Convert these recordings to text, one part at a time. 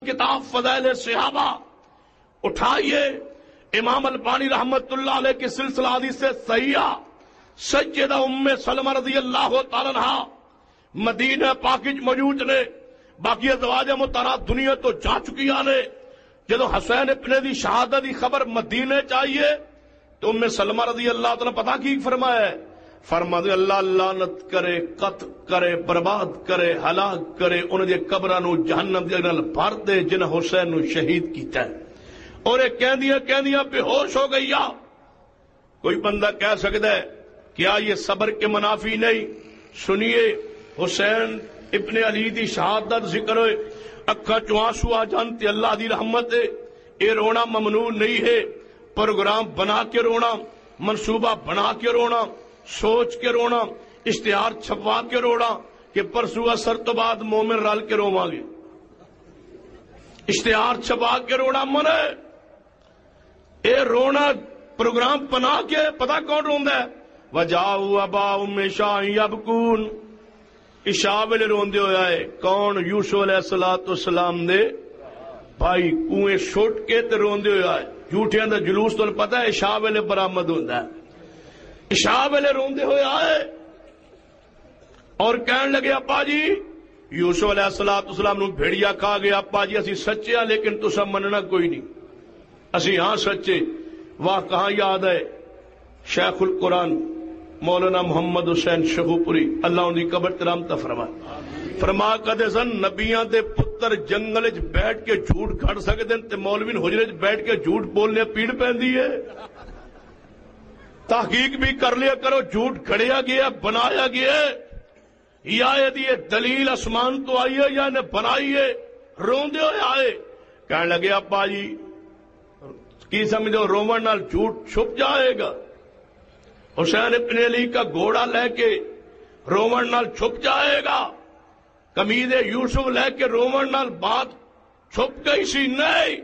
کتاب فضائل صحابہ اٹھائیے، امام البانی رحمت اللہ علیہ کے سلسلہ حدیث سے صحیحہ سیدہ ام سلمہ رضی اللہ تعالی عنہا مدینہ پاک موجود نے، باقی ازواج مطہرات دنیا تو جا چکی نے، جدو حسین ابن دی شہادت دی خبر مدینے چاہیے تو ام سلمہ رضی اللہ تعالی پتہ کی فرمایا ہے، فرمایا اللہ لعنت کرے، قتل کرے، برباد کرے، ہلاک کرے انہاں دی قبراں نو جہنم دے نال بھر دے جن حسین نو شہید کیتا ہے۔ اور یہ کہندیاں بے ہوش ہو گئی۔ کوئی بندہ کہہ سکتا ہے کیا یہ صبر کے منافی نہیں؟ سنیے، حسین ابن علی دی شہادت ذکر ہوئے، اکھا چوں آنسو آ جانتے اللہ دی رحمت ہے، یہ رونا ممنوع نہیں ہے، پروگرام بنا کے رونا، منصوبہ بنا کے رونا، سوچ کے رونا، اشتہار چھپوا کے رونا کہ پرسوں اثر تو بعد مومن رل کے رواں گے، اشتہار چھپا کے رونا من ہے۔ اے رونا پروگرام بنا کے پتہ کون روندا ہے؟ وجاؤ اباؤہم عشاء یبکون، عشاء ویلے روندے ہوئے آئے کون؟ یوسف علیہ السلام دے بھائی کنویں چھٹ کے تے روندے ہوئے آئے، جھوٹیاں دا جلوس تو پتہ ہے عشاء ویلے برآمد ہوندا ہے، عشاء ویلے روندے ہوئے آئے اور کہن لگے ابا جی یوسف علیہ السلام نو بھیڑیا کھا گیا، ابا جی اسی سچے ہاں لیکن تسا مننا کوئی نہیں، اسی ہاں سچے۔ واہ کہاں یاد ہے شیخ القرآن مولانا محمد حسین شہوپوری اللہ ان کی قبر ترامتا فرمائے، فرما کدے سن نبیاں دے پتر جنگل وچ بیٹھ کے جھوٹ کھڑ سکدے تے مولوی حجرے وچ بیٹھ کے جھوٹ بولنے پیڑ پیندی ہے۔ تحقیق بھی کر لیا کرو، جھوٹ کھڑیا گیا بنایا گیا یا یہ دلیل آسمان تو آئی ہے یا انہیں بنائی ہے؟ روندے ہوئے آئے کہنے لگے ابا جی کی سمجھو رومن نال جھوٹ چھپ جائے گا؟ حسین ابن علی کا گھوڑا لے کے رومن نال چھپ جائے گا؟ قمید یوسف لے کے رومن نال بات چھپ گئی سی؟ نہیں،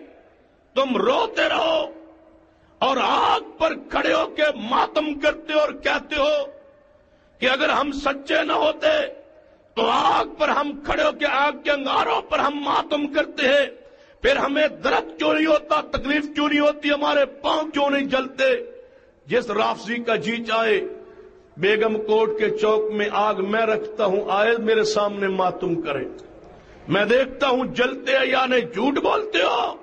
تم روتے رہو اور آگ پر کھڑے ہو کے ماتم کرتے اور کہتے ہو کہ اگر ہم سچے نہ ہوتے تو آگ پر ہم کھڑے ہو کے آگ کے انگاروں پر ہم ماتم کرتے ہیں، پھر ہمیں درد کیوں نہیں ہوتا، تکلیف کیوں نہیں ہوتی، ہمارے پاؤں کیوں نہیں جلتے؟ جس رافضی کا جی چاہے بیگم کوٹ کے چوک میں آگ میں رکھتا ہوں، آئے میرے سامنے ماتم کرے، میں دیکھتا ہوں جلتے ہیں یا نہیں۔ جھوٹ بولتے ہو،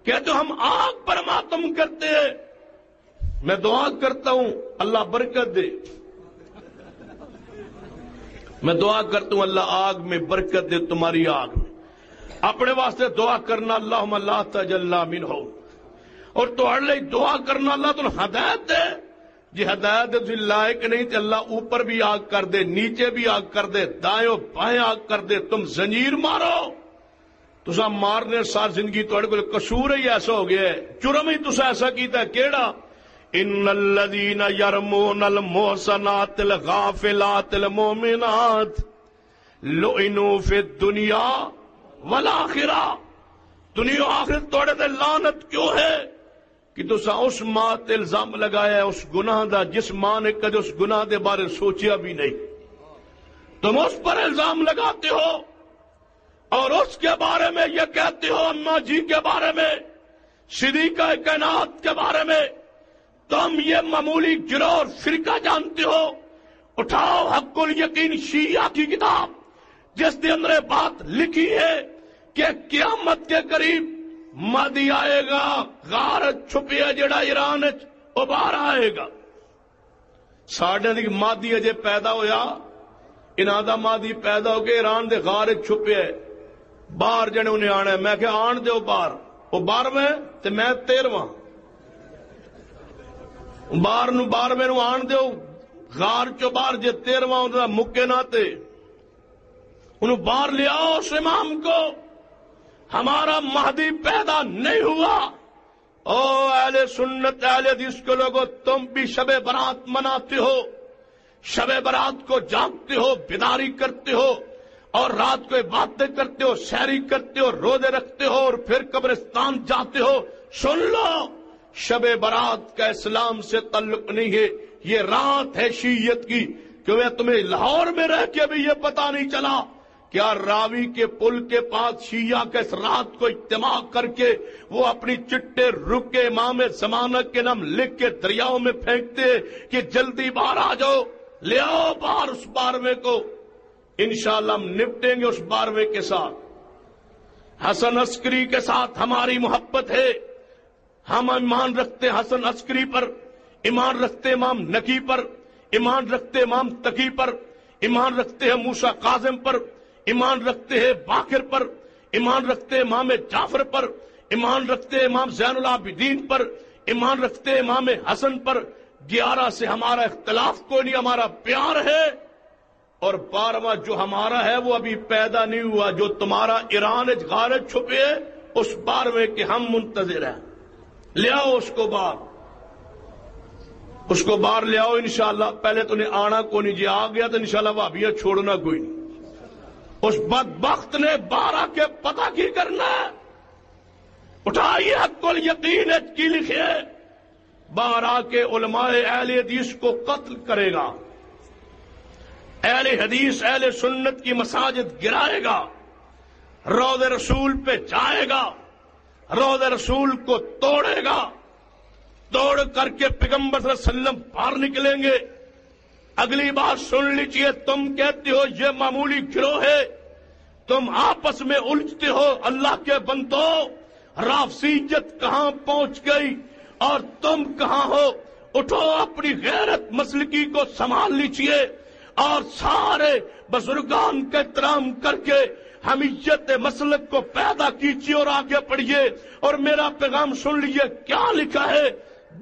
کہتے ہو ہم آگ پر ماتم کرتے ہیں۔ میں دعا کرتا ہوں اللہ برکت دے، میں دعا کرتا ہوں اللہ آگ میں برکت دے، تمہاری آگ میں۔ اپنے واسطے دعا کرنا اللہم لا تجلی منہ، اور تو لئی دعا کرنا اللہ تو ہدایت دے، جی ہدایت دے لائق نہیں تے اللہ اوپر بھی آگ کر دے، نیچے بھی آگ کر دے، دائیں بائیں آگ کر دے، تم زنجیر مارو، تسا مارنے ساری زندگی تھوڑے کو قصور ہی ایسا ہو گیا ہے، جرم ہی تسا ایسا کیتا ہے کیڑا؟ ان الذین یرمون المحصنات الغافلات المؤمنات لعنوا فی الدنیا والآخرہ، دنیا آخرت توڑے تے لعنت کیوں ہے کہ تسا اس ماں تے الزام لگایا ہے اس گناہ دا جس ماں نے کدے اس گناہ دے بارے سوچیا بھی نہیں، تم اس پر الزام لگاتے ہو اور اس کے بارے میں یہ کہتے ہو اماں جی کے بارے میں، صدیقہ کائنات کے بارے میں تم یہ معمولی گروہ اور فرقہ جانتے ہو۔ اٹھاؤ حق الیقین شیعہ کی کتاب جس کے اندر بات لکھی ہے کہ قیامت کے قریب مہدی آئے گا، غار چھپی ہے جڑا ایران ابھار آئے گا۔ ساڈے دی مہدی اجے پیدا ہویا، انہاں دا مہدی پیدا ہو کے ایران دے غار چھپے ہے، باہر جنے انہیں آنا ہے، میں کہ آن دیو باہر، وہ 12ویں تے میں 13واں، باہر میں آن دیو غار چو باہر جے 13واں انہوں مکے نہ تے انہوں باہر لے آؤ اس امام کو، ہمارا مہدی پیدا نہیں ہوا۔ او اہل سنت اہل حدیث کے لوگوں، تم بھی شب برات مناتے ہو، شب برات کو جانتے ہو، بیداری کرتے ہو اور رات کو باتیں کرتے ہو، سحری کرتے ہو، روزے رکھتے ہو اور پھر قبرستان جاتے ہو۔ سن لو، شب برات کا اسلام سے تعلق نہیں ہے، یہ رات ہے شیعت کی، کہ وہ تمہیں لاہور میں رہ کے بھی یہ پتا نہیں چلا کیا راوی کے پل کے پاس شیعہ کے اس رات کو اجتماع کر کے وہ اپنی چٹے رکے امام زمانہ کے نام لکھ کے دریاؤں میں پھینکتے کہ جلدی باہر آ جاؤ، لے آؤ باہر اس 12ویں کو، انشاءاللہ ہم نپٹیں گے اس 12ویں کے ساتھ۔ حسن عسکری کے ساتھ ہماری محبت ہے، ہم ایمان رکھتے حسن عسکری پر، ایمان رکھتے امام نقی پر، ایمان رکھتے امام تقی پر، ایمان رکھتے ہیں موسیٰ کاظم پر، ایمان رکھتے ہیں باقر پر، ایمان رکھتے ہیں امام جعفر پر، ایمان رکھتے ہیں امام زین العابدین پر، ایمان رکھتے ہیں امام حسن پر۔ 11 سے ہمارا اختلاف کوئی نہیں، ہمارا پیار ہے، اور 12واں جو ہمارا ہے وہ ابھی پیدا نہیں ہوا، جو تمہارا ایران غارت چھپے ہے اس 12ویں کے ہم منتظر ہیں۔ لے آؤ اس کو باہر، اس کو باہر لے آؤ انشاءاللہ۔ پہلے تو نہیں آنا کو نہیں، جی آ گیا تو انشاءاللہ وہابیہ چھوڑنا کوئی نہیں۔ اس بدبخت نے 12 کے پتہ کی کرنا ہے، اٹھائیے حق الیقین کی لکھے، 12 کے علماء اہل حدیث کو قتل کرے گا، اہل حدیث اہل سنت کی مساجد گرائے گا، روض رسول پہ جائے گا، روض رسول کو توڑے گا، توڑ کر کے پیغمبر صلی اللہ علیہ وسلم باہر نکلیں گے۔ اگلی بات سن لیجیے، تم کہتے ہو یہ معمولی گروہ ہے، تم آپس میں الجھتے ہو، اللہ کے بندو رافضیت کہاں پہنچ گئی اور تم کہاں ہو؟ اٹھو، اپنی غیرت مسلکی کو سنبھال لیجیے اور سارے بزرگان کا احترام کر کے حمیت مسلک کو پیدا کیجیے اور آگے بڑھیے۔ اور میرا پیغام سن لیجیے کیا لکھا ہے،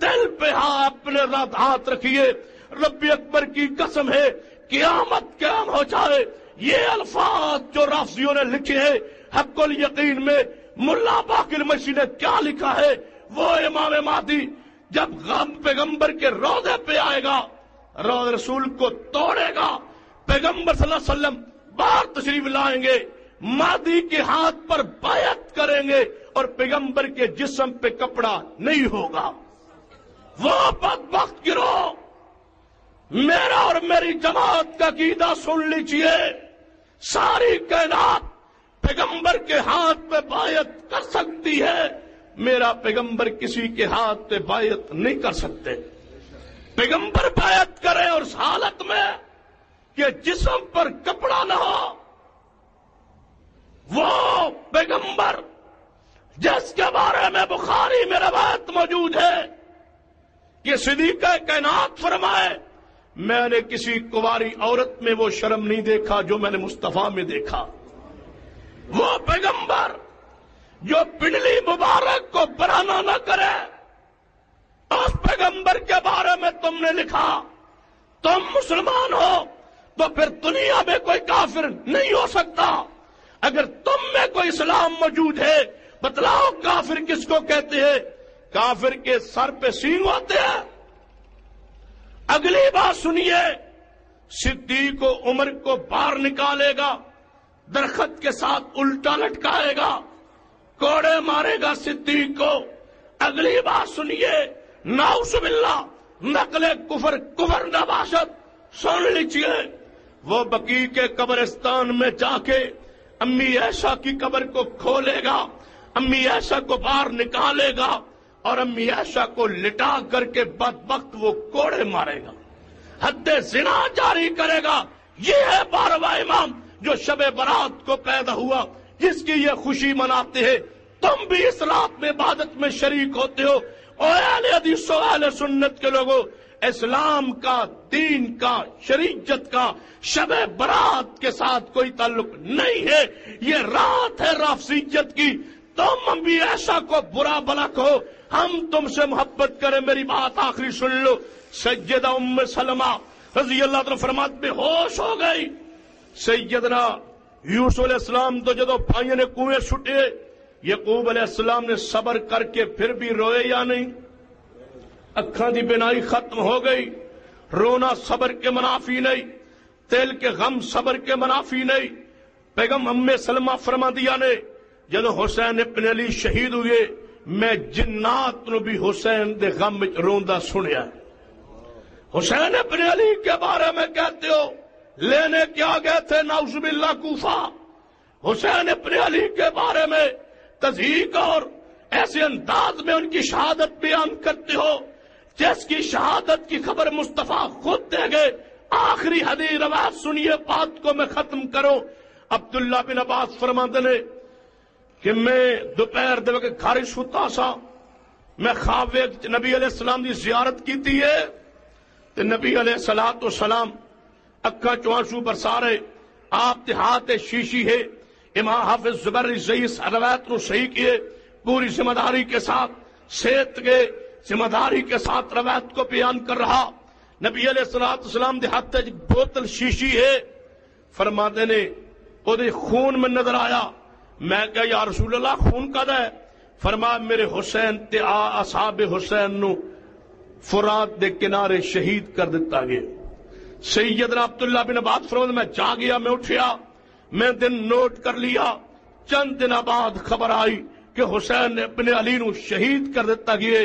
دل پہ اپنے ہاتھ رکھیے، رب اکبر کی قسم ہے قیامت قیام ہو جائے، یہ الفاظ جو رافضیوں نے لکھے ہیں حق الیقین میں، ملا باقر مشی نے کیا لکھا ہے، وہ امام مہدی جب غم پیغمبر کے روضے پہ آئے گا، روض رسول کو توڑے گا، پیغمبر صلی اللہ علیہ وسلم باہر تشریف لائیں گے، مہدی کے ہاتھ پر بیعت کریں گے اور پیغمبر کے جسم پہ کپڑا نہیں ہوگا۔ وہ بدبخت گروہ میرا اور میری جماعت کا عقیدہ سن لیجئے، ساری کائنات پیغمبر کے ہاتھ پہ بیعت کر سکتی ہے، میرا پیغمبر کسی کے ہاتھ پہ بیعت نہیں کر سکتے۔ پیغمبر بیعت کرے اور اس حالت میں کہ جسم پر کپڑا نہ ہو، وہ پیغمبر جس کے بارے میں بخاری میں روایت موجود ہے کہ صدیقہ کائنات فرمائے میں نے کسی کنواری عورت میں وہ شرم نہیں دیکھا جو میں نے مصطفیٰ میں دیکھا۔ وہ پیغمبر جو پنڈلی مبارک کو برہنہ نہ کرے، اس پیغمبر کے بارے میں تم نے لکھا، تم مسلمان ہو تو پھر دنیا میں کوئی کافر نہیں ہو سکتا۔ اگر تم میں کوئی اسلام موجود ہے بتلاؤ کافر کس کو کہتے ہیں؟ کافر کے سر پہ سینگ ہوتے ہیں۔ اگلی بات سنیے، صدیق و عمر کو باہر نکالے گا، درخت کے ساتھ الٹا لٹکائے گا، کوڑے مارے گا صدیق کو۔ اگلی بات سنیے، نعوذ باللہ نقل کفر کفر نباشت سن لیجیے، وہ بقیع کے قبرستان میں جا کے امی عائشہ کی قبر کو کھولے گا، امی عائشہ کو باہر نکالے گا اور امی عائشہ کو لٹا کر کے بدبخت وہ کوڑے مارے گا، حد زنا جاری کرے گا۔ یہ ہے 12واں امام جو شب برات کو پیدا ہوا، جس کی یہ خوشی مناتے ہیں۔ تم بھی اس رات میں عبادت میں شریک ہوتے ہو، اور اہل حدیث و اہل سنت کے لوگوں، اسلام کا، دین کا، شریعت کا شب برات کے ساتھ کوئی تعلق نہیں ہے۔ یہ رات ہے رافضیت کی۔ تم امی عائشہ کو برا بلا کہو، ہم تم سے محبت کریں۔ میری بات آخری سن لو، سیدہ ام سلمہ رضی اللہ عنہ فرمات بے ہوش ہو گئی۔ سیدنا یوسف علیہ السلام تو جدو بھائیوں نے کنویں سٹے، یعقوب علیہ السلام نے صبر کر کے پھر بھی روئے یا نہیں؟ اکھاں دی بینائی ختم ہو گئی، رونا صبر کے منافی نہیں، تیل کے غم صبر کے منافی نہیں۔ پیغم ام سلمہ فرما دیا نے جدو حسین ابن علی شہید ہوئے، میں جنات نو بھی حسین دے غم وچ روندا سنیا۔ حسین ابن علی کے بارے میں کہتے ہو لینے کیا گئے تھے نعوذ باللہ کوفہ، حسین ابن علی کے بارے میں تضحیق اور ایسے انداز میں ان کی شہادت بیان کرتے ہو جس کی شہادت کی خبر مصطفیٰ خود دے گئے. آخری حدیث روایت سنیے، بات کو میں ختم کروں. عبداللہ بن عباس فرماتے نے کہ میں دوپہر دے وقت گھر ستا سا، میں خواب نبی علیہ السلام کی زیارت کی تھی ہے تو نبی علیہ الصلوۃ والسلام اکھا چوانسو برسارے، آپ کے ہاتھ شیشی ہے. امام حافظ زبیر رئیس روایت نو صحیح کیے، پوری ذمہ داری کے ساتھ صحت کے ذمہ داری کے ساتھ روایت کو بیان کر رہا. نبی علیہ الصلوۃ والسلام دے ہاتھ بوتل شیشی ہے، فرماتے نے او دے خون میں نظر آیا. میں کہا یا رسول اللہ خون کا ہے؟ فرمایا میرے حسین تے اصحاب حسین نو فرات دے کنارے شہید کر دیتا گیا. سیدنا عبداللہ بن عباس فرماتے میں جا گیا، میں اٹھیا، میں دن نوٹ کر لیا. چند دن بعد خبر آئی کہ حسین ابن علی نو شہید کر دیتا گیا.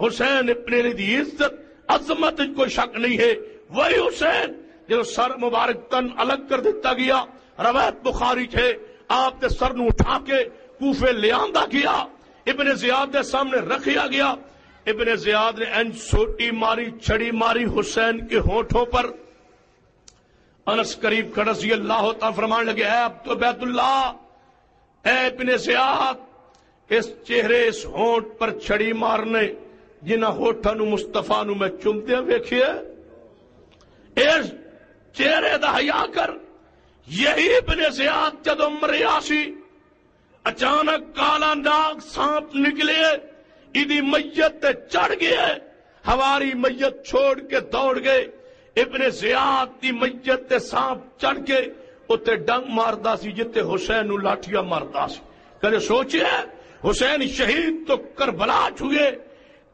حسین ابن علی دی عزت عظمت کوئی شک نہیں ہے، وہی حسین جو سر مبارک تن الگ کر دیتا گیا. روایت بخاری ہے آپ نے سر نو اٹھا کے کوفے لے آندا گیا، ابن زیاد کے سامنے رکھیا گیا. ابن زیاد نے انج سوٹی ماری، چھڑی ماری حسین کے ہونٹوں پر. انس قریب کھڑا رضی اللہ تعالی فرمان لگے اے عبد اللہ، اے ابن زیاد، اس چہرے اس ہونٹ پر چھڑی مارنے جنہ ہوٹھاں نو مصطفیٰ نو میں چومدے ویکھیا، اس چہرے دا حیا کر. یہی ابن زیاد جدو مریا سی اچانک کالا ناگ سانپ نکلے، ایدی میت تے چڑھ گئے، ہماری میت چھوڑ کے دوڑ گئے. ابن زیاد دی میت تے سانپ چڑھ کے اتے ڈنگ ماردا سی جتے حسین نو لاٹھیاں ماردا سی. کدے سوچے حسین شہید تو کربلا چھوئے،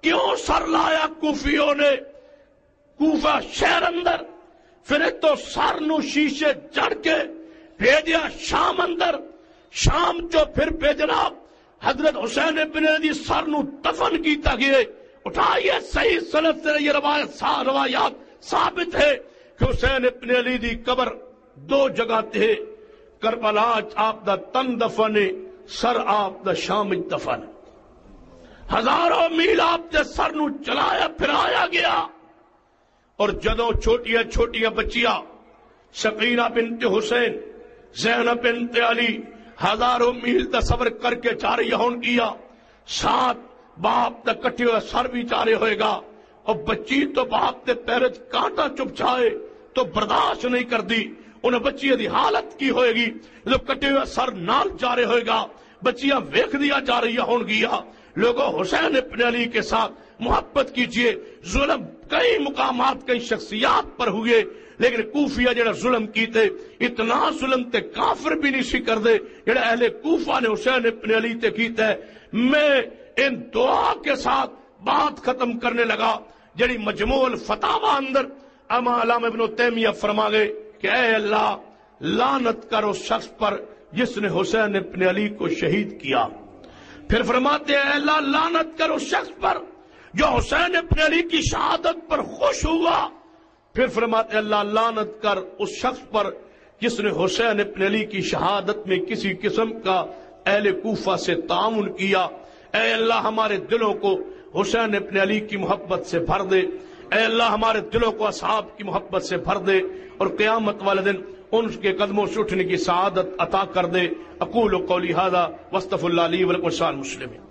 کیوں سر لایا کوفیوں نے کوفہ شہر اندر، پھر تو سر نو شیشے چڑھ کے بھیجیا شام اندر. شام جو پھر بھیجنا حضرت حسین ابن علی سر نو دفن کیتا گئے. اٹھائیے صحیح سند سے یہ روایات ثابت ہے کہ حسین ابن علی دی قبر دو جگہ تے، کربلا آپ دا تن دفن، سر آپ دا شام دفن. ہزاروں میل آپ دے سر نو چلایا پھرایا گیا. اور جدوں چھوٹیاں چھوٹیاں بچیاں سکینہ بنت حسین، زینب بنت علی ہزاروں میل دا سفر کر کے جا رہی ہون گیا، ساتھ باپ دا کٹے ہوئے سر بھی چارے ہوئے گا. اور بچی تو باپ دے پیرے کانٹا چپ چھائے تو برداشت نہیں کر دی. انہیں بچی دی حالت کی ہوئے گی جو کٹے ہوئے سر نال جا رہے ہوئے گا. بچیاں ویکھ دیا جا رہی ہون گیا. لوگوں حسین ابن علی کے ساتھ محبت کیجئے. ظلم کئی مقامات کئی شخصیات پر ہوئے، لیکن کوفیہ جڑا ظلم کیتے اتنا ظلم تے کافر بھی نہیں سی کر دے جڑا اہل کوفہ نے حسین ابن علی تے کیتا ہے. میں ان دعا کے ساتھ بات ختم کرنے لگا جڑی مجموع الفتاوی اندر علامہ ابن تیمیہ فرما گئے کہ اے اللہ لعنت کر اس شخص پر جس نے حسین ابن علی کو شہید کیا. پھر فرماتے ہیں اے اللہ لعنت کر اس شخص پر جو حسین ابن علی کی شہادت پر خوش ہوا. پھر فرماتے اللہ لعنت کر اس شخص پر جس نے حسین ابن علی کی شہادت میں کسی قسم کا اہل کوفہ سے تعاون کیا. اے اللہ ہمارے دلوں کو حسین ابن علی کی محبت سے بھر دے. اے اللہ ہمارے دلوں کو اصحاب کی محبت سے بھر دے اور قیامت والے دن ان کے قدموں سے اٹھنے کی سعادت عطا کر دے. اقول قولی ھذا واستغفر اللہ لی ولکم ولسائر المسلمین.